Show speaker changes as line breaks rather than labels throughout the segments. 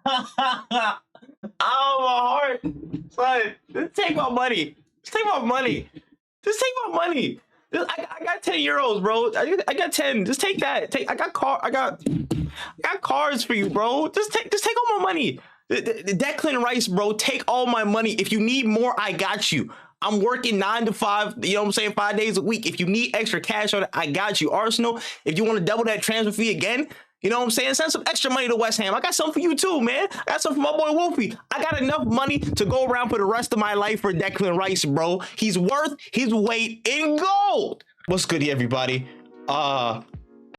Oh, my heart. Son, just take my money. Just take my money. Just take my money. I got 10 euros, bro. I got 10. Just take that. I got cards for you, bro. Just take all my money. The Declan Rice, bro. Take all my money. If you need more, I got you. I'm working 9 to 5, you know what I'm saying, 5 days a week. If you need extra cash on it, I got you. Arsenal, if you want to double that transfer fee again, you know what I'm saying, send some extra money to West Ham. I got something for you too, man. I got something for my boy Wolfie. I got enough money to go around for the rest of my life for Declan Rice, bro. He's worth his weight in gold. What's good, everybody? I'm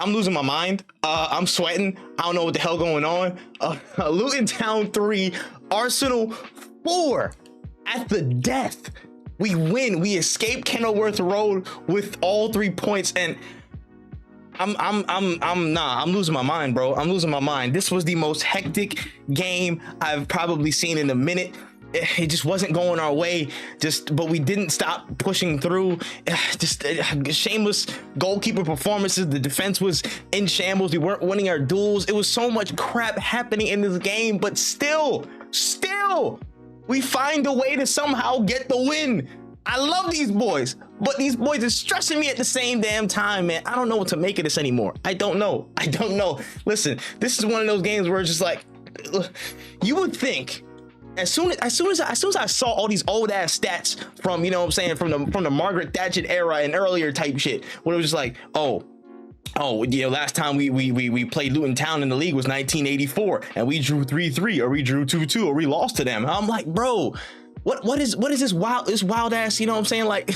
losing my mind. I'm sweating. I don't know what the hell going on. Luton Town 3, Arsenal 4 at the death. We win. We escape Kenilworth Road with all 3 points, and I'm losing my mind, bro. I'm losing my mind. This was the most hectic game I've probably seen in a minute. It just wasn't going our way, but we didn't stop pushing through. Shameless goalkeeper performances. The defense was in shambles. We weren't winning our duels. It was so much crap happening in this game, but still, we find a way to somehow get the win. I love these boys, but these boys are stressing me at the same damn time, man. I don't know what to make of this anymore. I don't know. Listen, this is one of those games where it's just like, you would think as soon as I saw all these old ass stats from, you know what I'm saying, from the Margaret Thatcher era and earlier type shit, where it was just like, oh, you know, last time we played Luton Town in the league was 1984, and we drew 3-3, or we drew 2-2, or we lost to them. I'm like, bro, what is this wild ass, you know what I'm saying, like,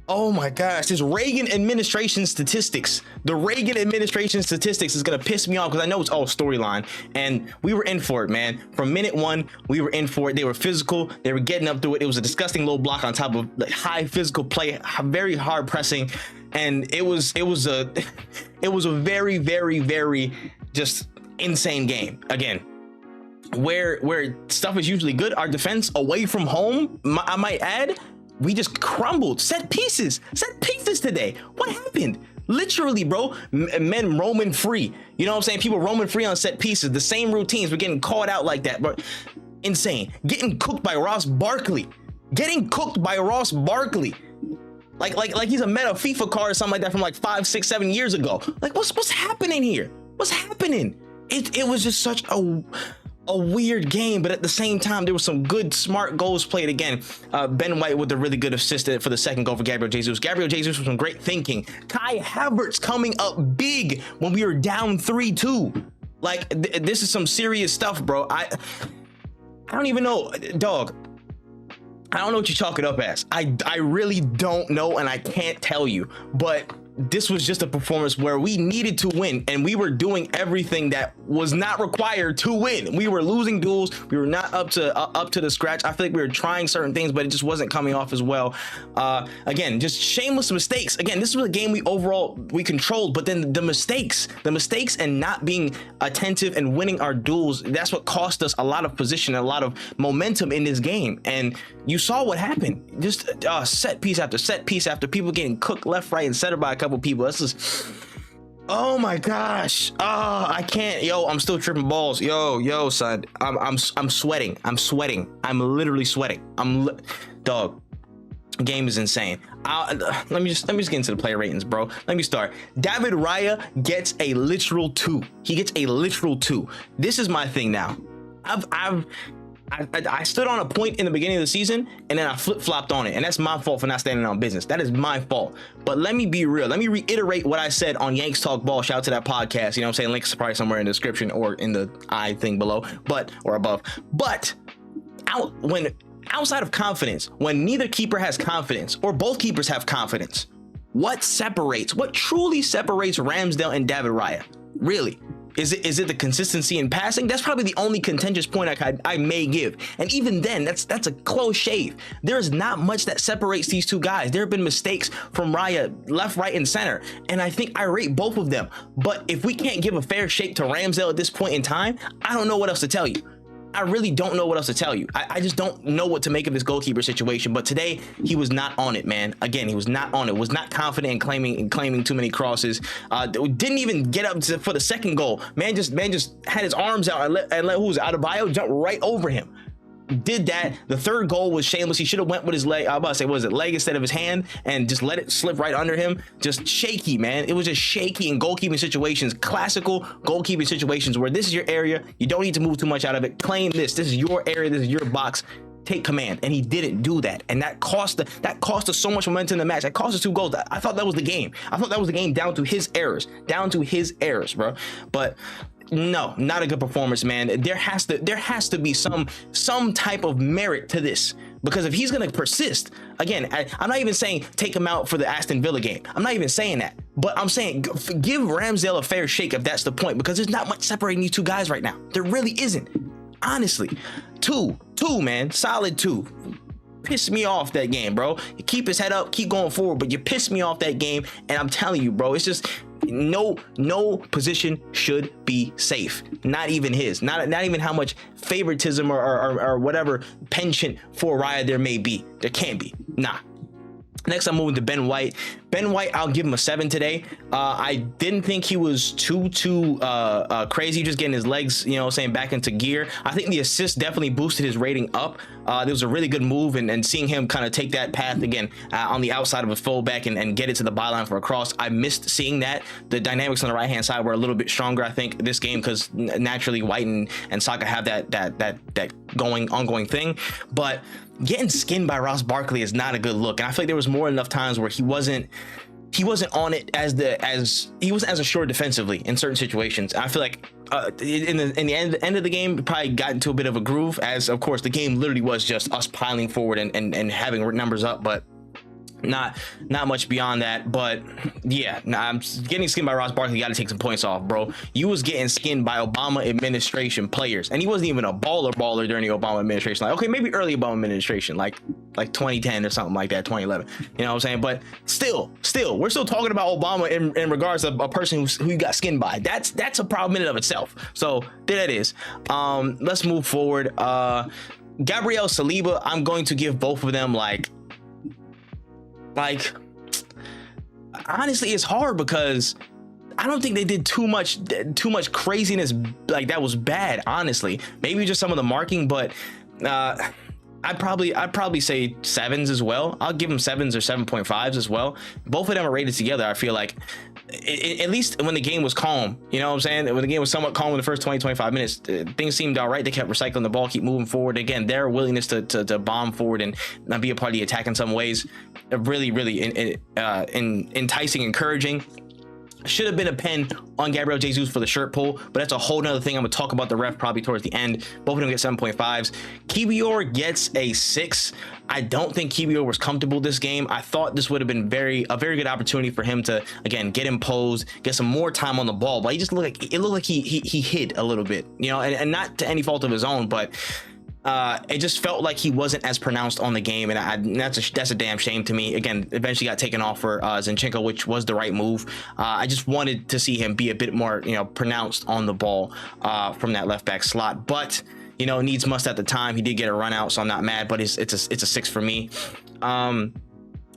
oh my gosh, this Reagan administration statistics. The Reagan administration statistics is gonna piss me off, because I know it's all storyline, and we were in for it, man. From minute one, we were in for it. They were physical. They were getting up through it. It was a disgusting low block on top of like high physical play, very hard pressing, and it was a very, very, very just insane game. Again, where stuff is usually good, our defense away from home, I might add, we just crumbled. Set pieces today. What happened? Literally, bro, men roaming free. You know what I'm saying? People roaming free on set pieces. The same routines. We're getting caught out like that, but insane. Getting cooked by Ross Barkley. Like he's a meta FIFA card or something like that from like 5, 6, 7 years ago. Like, what's happening here? What's happening? It was just such a weird game, but at the same time, there was some good, smart goals played again. Ben White with a really good assist for the second goal for Gabriel Jesus. Gabriel Jesus with some great thinking. Kai Havertz coming up big when we were down 3-2. Like, this is some serious stuff, bro. I don't even know, dog. I don't know what you chalk it up as. I really don't know, and I can't tell you, but this was just a performance where we needed to win, and we were doing everything that was not required to win. We were losing duels. We were not up to the scratch. I feel like we were trying certain things, but it just wasn't coming off as well. Again, just shameless mistakes. Again, this was a game we controlled, but then the mistakes and not being attentive and winning our duels, that's what cost us a lot of position and a lot of momentum in this game. And you saw what happened. Just set piece after set piece after people getting cooked left, right, and center by a couple people. That's just, oh my gosh. I can't. Yo, I'm still tripping balls. Yo, son. I'm sweating. I'm literally sweating. Dog. Game is insane. Let me just get into the player ratings, bro. Let me start. David Raya gets a literal 2. He gets a literal 2. This is my thing now. I stood on a point in the beginning of the season, and then I flip-flopped on it, and that's my fault for not standing on business. That is my fault. But let me be real. Let me reiterate what I said on Yanks Talk Ball. Shout out to that podcast. You know what I'm saying? Link's probably somewhere in the description or in the I thing below, or above. But outside of confidence, when neither keeper has confidence or both keepers have confidence, what truly separates Ramsdale and David Raya? Really? Is it the consistency in passing? That's probably the only contentious point I may give. And even then, that's a close shave. There is not much that separates these two guys. There have been mistakes from Raya left, right, and center. And I think I rate both of them. But if we can't give a fair shake to Ramsdale at this point in time, I don't know what else to tell you. I really don't know what else to tell you. I just don't know what to make of this goalkeeper situation. But today he was not on it, man. Again, he was not on it. Was not confident in claiming too many crosses. Didn't even get up for the second goal. Man just had his arms out and let who was Adebayo jump right over him. Did that. The third goal was shameless. He should have went with his leg. I was about to say, what was it, leg instead of his hand, and just let it slip right under him. Just shaky, man. It was just shaky in goalkeeping situations, classical goalkeeping situations where this is your area. You don't need to move too much out of it. Claim this. This is your area. This is your box. Take command, and he didn't do that, and that cost us so much momentum in the match. That cost us 2 goals. I thought that was the game. I thought that was the game down to his errors, bro. But no, not a good performance, man. There has to be some type of merit to this, because if he's gonna persist, again, I'm not even saying take him out for the Aston Villa game. I'm not even saying that, but I'm saying give Ramsdale a fair shake if that's the point, because there's not much separating these 2 guys right now. There really isn't, honestly. Two, man, solid 2. Pissed me off that game, bro. You keep his head up, keep going forward, but you pissed me off that game, and I'm telling you, bro, it's just no position should be safe. Not even his. Not even how much favoritism or whatever penchant for Raya there may be. There can't be. Nah. Next, I'm moving to Ben White. Ben White, I'll give him a 7 today. I didn't think he was too crazy, just getting his legs, back into gear. I think the assist definitely boosted his rating up. There was a really good move, and seeing him kind of take that path again on the outside of a fullback and get it to the byline for a cross. I missed seeing that. The dynamics on the right hand side were a little bit stronger, I think, this game, because naturally White and Saka have that ongoing thing. But getting skinned by Ross Barkley is not a good look, and I feel like there was more than enough times where he wasn't on it as he wasn't as assured defensively in certain situations. I feel like in the end of the game, probably got into a bit of a groove, as of course the game literally was just us piling forward and having numbers up, but not much beyond that. But yeah, I'm getting skinned by Ross Barkley. You got to take some points off, bro. You was getting skinned by Obama administration players, and he wasn't even a baller during the Obama administration. Like, okay, maybe early Obama administration, like 2010 or something like that, 2011. You know what I'm saying? But still, we're still talking about Obama in regards to a person who you got skinned by. That's a problem in and of itself. So there it is. Let's move forward. Gabriel Saliba, I'm going to give both of them like honestly, it's hard because I don't think they did too much craziness like that was bad, honestly. Maybe just some of the marking, but I'd probably say 7s as well. I'll give them 7s or 7.5s as well. Both of them are rated together. I feel like at least when the game was calm, you know what I'm saying? When the game was somewhat calm in the first 20-25 minutes, things seemed all right. They kept recycling the ball, keep moving forward. Again, their willingness to bomb forward and not be a part of the attack in some ways, really enticing, encouraging. Should have been a pen on Gabriel Jesus for the shirt pull, but that's a whole nother thing. I'm gonna talk about the ref probably towards the end. Both of them get 7.5s. Kiwior gets a 6. I don't think Kiwior was comfortable this game. I thought this would have been a very good opportunity for him to, again, get imposed, get some more time on the ball, but he just looked like he hid a little bit, and not to any fault of his own, but it just felt like he wasn't as pronounced on the game, and that's a damn shame to me. Again, eventually got taken off for Zinchenko, which was the right move. I just wanted to see him be a bit more, pronounced on the ball from that left back slot. But needs must at the time. He did get a run out, so I'm not mad. But it's a 6 for me.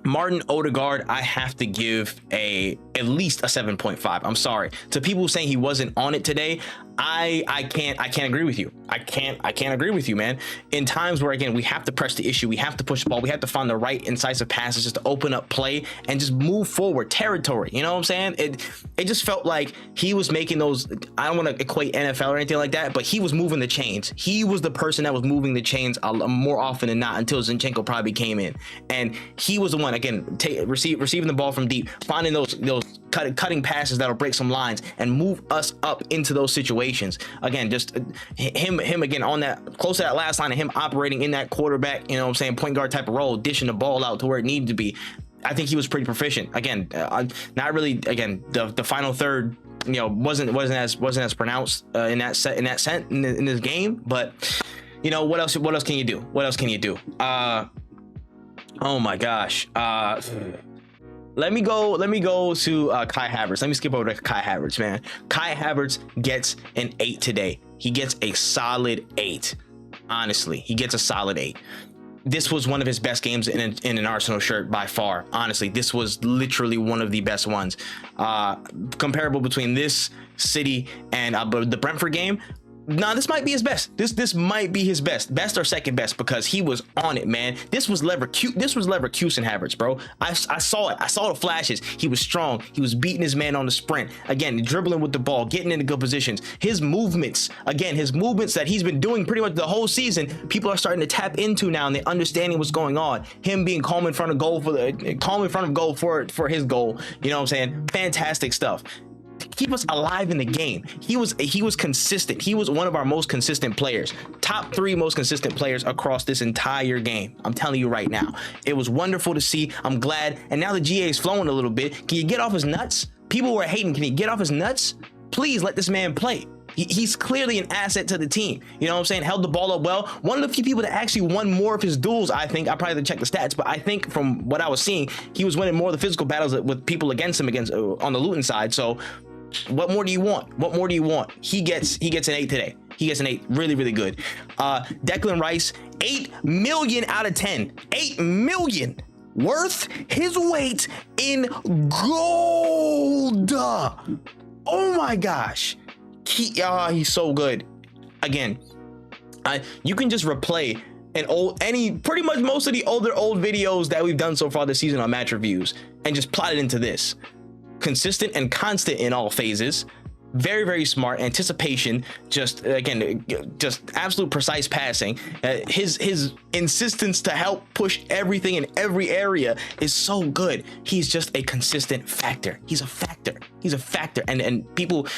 Martin Odegaard, I have to give at least a 7.5. I'm sorry to people saying he wasn't on it today. I can't agree with you. I can't agree with you, man. In times where, again, we have to press the issue, we have to push the ball, we have to find the right incisive passes just to open up play and just move forward territory. You know what I'm saying? It just felt like he was making those. I don't want to equate NFL or anything like that, but he was moving the chains. He was the person that was moving the chains more often than not until Zinchenko probably came in, and he was the one, again, receiving the ball from deep, finding those cutting passes that'll break some lines and move us up into those situations. Again, just him again on that close to that last line, and him operating in that quarterback, point guard type of role, dishing the ball out to where it needed to be. I think he was pretty proficient. Again, not really. Again, the final third, wasn't as pronounced in this game. But what else can you do? What else can you do? Oh my gosh. Let me go to Kai Havertz. Let me skip over to Kai Havertz, man. Kai Havertz gets an 8 today. He gets a solid 8. Honestly, he gets a solid 8. This was one of his best games in an Arsenal shirt by far. Honestly, this was literally one of the best ones. Comparable between this, City, and the Brentford game. Nah, this might be his best. This might be his best or second best, because he was on it, man. This was Leverkusen Havertz, bro. I saw it. I saw the flashes. He was strong. He was beating his man on the sprint. Again, dribbling with the ball, getting into good positions. His movements that he's been doing pretty much the whole season, people are starting to tap into now, and they're understanding what's going on. Him being calm in front of goal for his goal. You know what I'm saying? Fantastic stuff. Keep us alive in the game. He was consistent. He was one of our most consistent players. Top 3 most consistent players across this entire game. I'm telling you right now. It was wonderful to see. I'm glad. And now the GA is flowing a little bit. Can you get off his nuts? People were hating. Can he get off his nuts? Please let this man play. He's clearly an asset to the team. You know what I'm saying? Held the ball up well. One of the few people that actually won more of his duels, I think. I probably have to check the stats, but I think from what I was seeing, he was winning more of the physical battles with people against him on the Luton side. So what more do you want? What more do you want? He gets an 8 today. He gets an 8. Really, really good. Declan Rice, 8 million out of 10. 8 million. Worth his weight in gold. Oh my gosh. He's so good. Again, you can just replay pretty much most of the old videos that we've done so far this season on match reviews and just plot it into this. Consistent and constant in all phases. Very, very smart. Anticipation, just absolute precise passing. His insistence to help push everything in every area is so good. He's just a consistent factor. He's a factor. And people,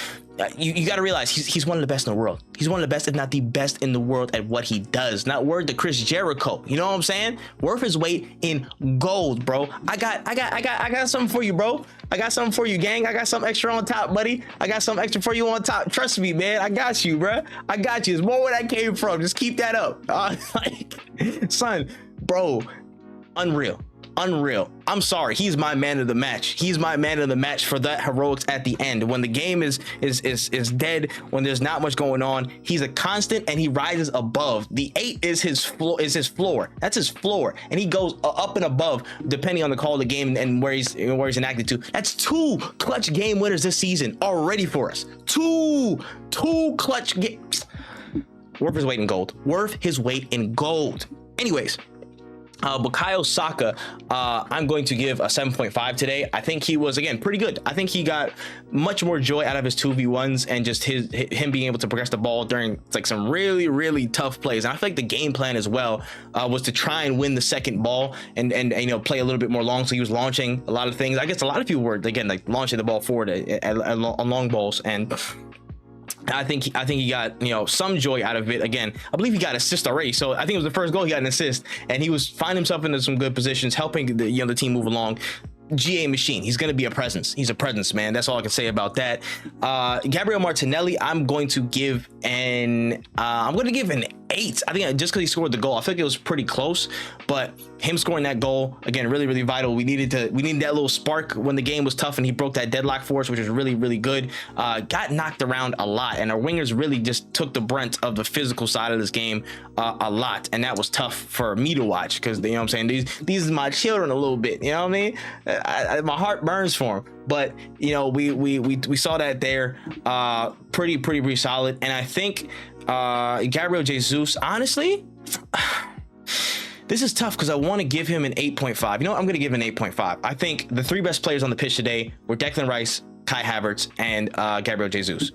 you got to realize he's one of the best in the world. He's one of the best, if not the best in the world at what he does. Not word to Chris Jericho. You know what I'm saying? Worth his weight in gold, bro. I got something for you, bro. I got something for you, gang. I got something extra on top, buddy. I got something extra for you on top. Trust me, man. I got you, bro. I got you. It's more where that came from. Just keep that up. Son, bro, unreal. I'm sorry. He's my man of the match. He's my man of the match for that heroics at the end. When the game is dead, when there's not much going on, he's a constant and he rises above. The 8 is his floor. That's his floor. And he goes up and above depending on the call of the game and where he's enacted to. That's 2 clutch game winners this season already for us. Two clutch games. Worth his weight in gold. Worth his weight in gold. Anyways, Bukayo Saka, I'm going to give a 7.5 today. I think he was, again, pretty good. I think he got much more joy out of his 2v1s and just him being able to progress the ball during like some really, really tough plays. And I feel like the game plan as well was to try and win the second ball and play a little bit more long. So he was launching a lot of things. I guess a lot of people were, again, like launching the ball forward on long balls, and I think he got some joy out of it. Again, I believe he got assist already, so I think it was the first goal he got an assist, and he was finding himself into some good positions, helping the team move along. GA machine. He's going to be a presence. He's a presence, man. That's all I can say about that. Gabriel Martinelli, I'm going to give an 8. I think just because he scored the goal, I think it was pretty close, but him scoring that goal, again, really, really vital. We needed that little spark when the game was tough, and he broke that deadlock for us, which was really, really good. Got knocked around a lot, and our wingers really just took the brunt of the physical side of this game a lot, and that was tough for me to watch, because you know what I'm saying, these are my children a little bit, you know what I mean? My heart burns for him, but we saw that there. Pretty solid. And I think Gabriel Jesus, honestly, this is tough because I want to give him an 8.5. I'm going to give him an 8.5. I think the 3 best players on the pitch today were Declan Rice, Kai Havertz, and Gabriel Jesus.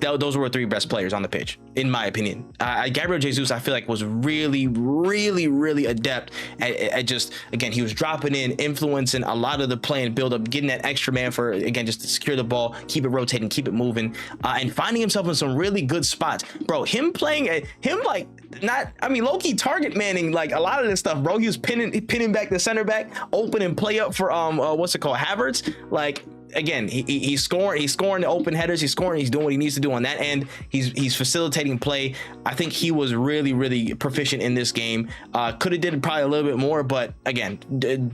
Those were 3 best players on the pitch, in my opinion. Gabriel Jesus, I feel like, was really, really, really adept at just, again, he was dropping in, influencing a lot of the play and build up, getting that extra man for, again, just to secure the ball, keep it rotating, keep it moving, and finding himself in some really good spots. Bro, low-key target manning, like, a lot of this stuff, bro. He was pinning back the center back, open and play up for, Havertz. Like, again, he's scoring the open headers, he's doing what he needs to do on that end. He's facilitating play. I think he was really, really proficient in this game. Could have did probably a little bit more, but again,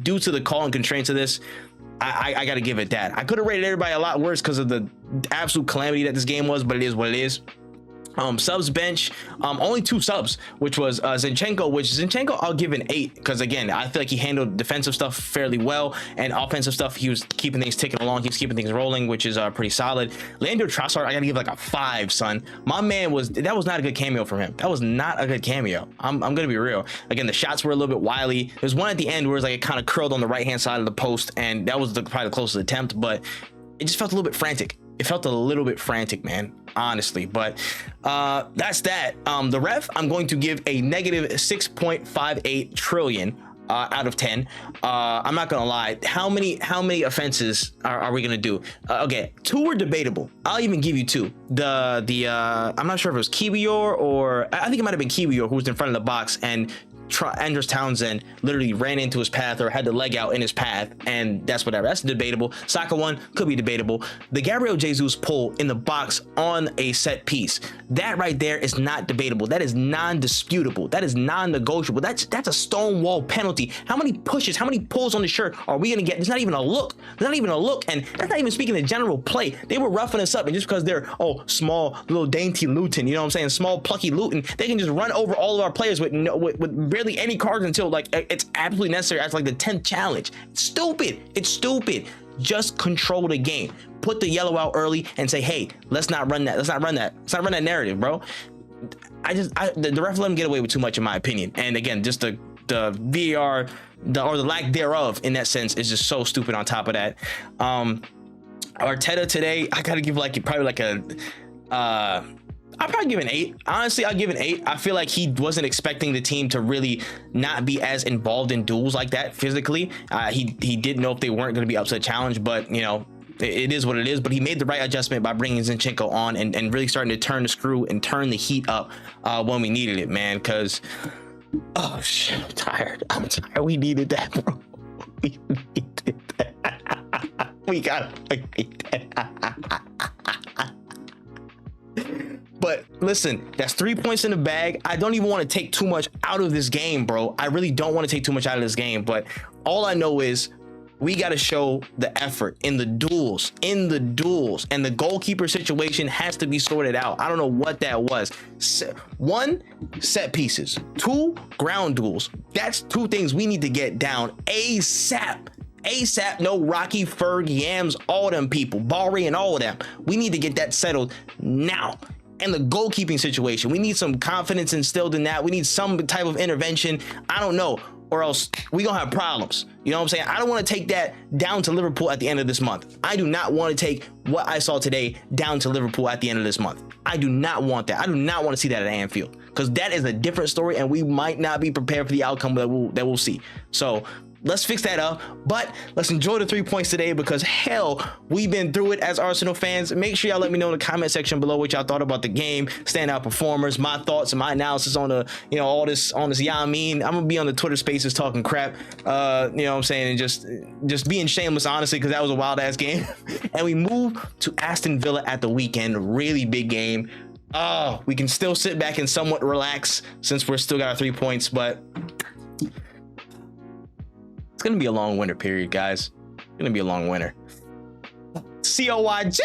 due to the call and constraints of this, I got to give it that. I could have rated everybody a lot worse because of the absolute calamity that this game was, but it is what it is. Subs bench, only 2 subs, which was Zinchenko, which Zinchenko I'll give an 8, because again, I feel like he handled defensive stuff fairly well, and offensive stuff he was keeping things ticking along, he was keeping things rolling, which is pretty solid. Leandro Trossard, I gotta give like a 5, son. My man that was not a good cameo from him. That was not a good cameo. I'm gonna be real. Again, the shots were a little bit wily. There's one at the end where it was like it kind of curled on the right hand side of the post, and that was probably the closest attempt, but it just felt a little bit frantic. It felt a little bit frantic, man, honestly. But that's that. The ref, I'm going to give a negative 6.58 trillion out of 10. I'm not gonna lie. How many offenses are we gonna do? Okay, 2 were debatable. I'll even give you 2. I'm not sure if it was Kiwior, or I think it might have been Kiwior, who was in front of the box, and Andros Townsend literally ran into his path or had the leg out in his path, and that's whatever. That's debatable. Saka one could be debatable. The Gabriel Jesus pull in the box on a set piece, that right there is not debatable. That is non-disputable. That is non-negotiable. That's a stonewall penalty. How many pushes, how many pulls on the shirt are we gonna get? There's not even a look. There's not even a look, and that's not even speaking of general play. They were roughing us up, and just because they're small, little dainty Luton, you know what I'm saying? Small, plucky Luton, they can just run over all of our players with barely any cards until like it's absolutely necessary as like the 10th challenge. It's stupid. It's stupid. Just control the game. Put the yellow out early and say, hey, let's not run that. Let's not run that narrative, bro. The ref let him get away with too much, in my opinion. And again, just the VAR, or the lack thereof in that sense, is just so stupid. On top of that, Arteta today, I gotta give like probably like a I'll probably give an 8. Honestly, I'll give an 8. I feel like he wasn't expecting the team to really not be as involved in duels like that physically. He didn't know if they weren't going to be up to the challenge, but you know, it is what it is. But he made the right adjustment by bringing Zinchenko on and really starting to turn the screw and turn the heat up when we needed it, man. Because oh shit, I'm tired. We needed that, bro. We needed that. We gotta wait that. But listen, that's 3 points in the bag. I don't even want to take too much out of this game, bro. I really don't want to take too much out of this game. But all I know is we got to show the effort in the duels, and the goalkeeper situation has to be sorted out. I don't know what that was. 1, set pieces. 2, ground duels. That's 2 things we need to get down ASAP. No Rocky, Ferg, Yams, all them people, Bari and all of them. We need to get that settled now. And the goalkeeping situation, we need some confidence instilled in that. We need some type of intervention. I don't know, or else we gonna have problems. You know what I'm saying? I don't want to take that down to Liverpool at the end of this month. I do not want to take what I saw today down to Liverpool at the end of this month. I do not want that. I do not want to see that at Anfield, because that is a different story, and we might not be prepared for the outcome that we'll see. So let's fix that up, but let's enjoy the 3 points today, because hell, we've been through it as Arsenal fans. Make sure y'all let me know in the comment section below what y'all thought about the game, standout performers, my thoughts and my analysis on the, you know, all this on this. Yeah, I mean, I'm gonna be on the Twitter Spaces talking crap, you know what I'm saying, and just being shameless, honestly, because that was a wild ass game. And we move to Aston Villa at the weekend. Really big game. Oh, we can still sit back and somewhat relax since we're still got our 3 points, but it's gonna be a long winter period, guys. It's gonna be a long winter. COYG.